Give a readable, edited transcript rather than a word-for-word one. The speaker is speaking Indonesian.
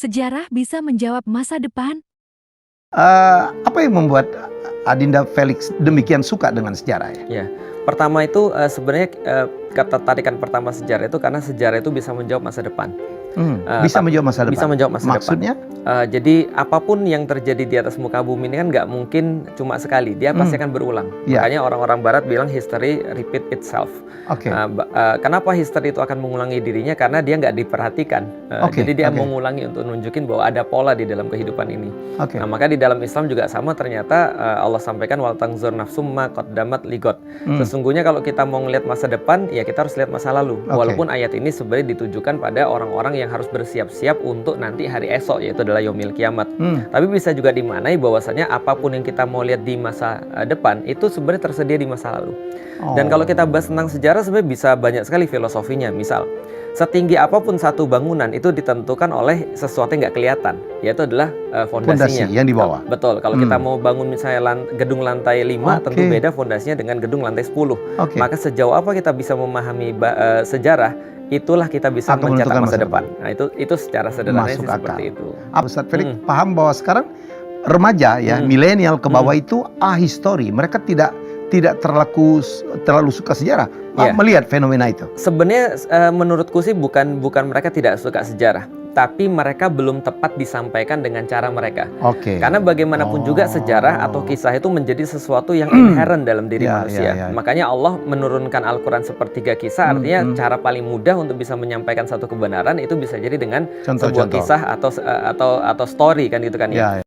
Sejarah bisa menjawab masa depan? Apa yang membuat Adinda Felix demikian suka dengan sejarah ya? Ya, pertama itu sebenarnya ketertarikan pertama sejarah itu karena sejarah itu bisa menjawab masa depan. Bisa menjawab masa depan. Bisa menjawab masa Maksudnya? depan. Jadi apapun yang terjadi di atas muka bumi ini kan nggak mungkin cuma sekali, dia pasti akan berulang. Ya. Makanya orang-orang Barat bilang history repeat itself. Oke. Kenapa history itu akan mengulangi dirinya? Karena dia nggak diperhatikan. Jadi dia mengulangi untuk nunjukin bahwa ada pola di dalam kehidupan ini. Nah, maka di dalam Islam juga sama, ternyata Allah sampaikan wal tangzur nafsum ma qaddamat ligot. Sesungguhnya kalau kita mau ngelihat masa depan, ya kita harus lihat masa lalu. Walaupun ayat ini sebenarnya ditujukan pada orang-orang yang harus bersiap-siap untuk nanti hari esok, yaitu adalah yaumil kiamat. Tapi bisa juga dimaknai bahwasanya apapun yang kita mau lihat di masa depan itu sebenarnya tersedia di masa lalu. Dan kalau kita bahas tentang sejarah sebenarnya bisa banyak sekali filosofinya. Misal, setinggi apapun satu bangunan itu ditentukan oleh sesuatu yang nggak kelihatan, yaitu adalah fondasinya. Fondasi yang di bawah. Betul. Kalau kita mau bangun misalnya gedung lantai 5, tentu beda fondasinya dengan gedung lantai 10. Maka sejauh apa kita bisa memahami sejarah, itulah kita bisa mencetak masa depan. Nah, itu secara sederhana seperti itu. Ustaz Felix paham bahwa sekarang remaja ya, milenial ke bawah itu ahistory. Mereka tidak terlalu suka sejarah. Melihat fenomena itu. Sebenarnya menurutku sih bukan mereka tidak suka sejarah, tapi mereka belum tepat disampaikan dengan cara mereka. Karena bagaimanapun juga sejarah atau kisah itu menjadi sesuatu yang inherent dalam diri manusia. Makanya Allah menurunkan Al-Quran sepertiga kisah, artinya cara paling mudah untuk bisa menyampaikan satu kebenaran itu bisa jadi dengan sebuah kisah atau story kan gitu kan ya.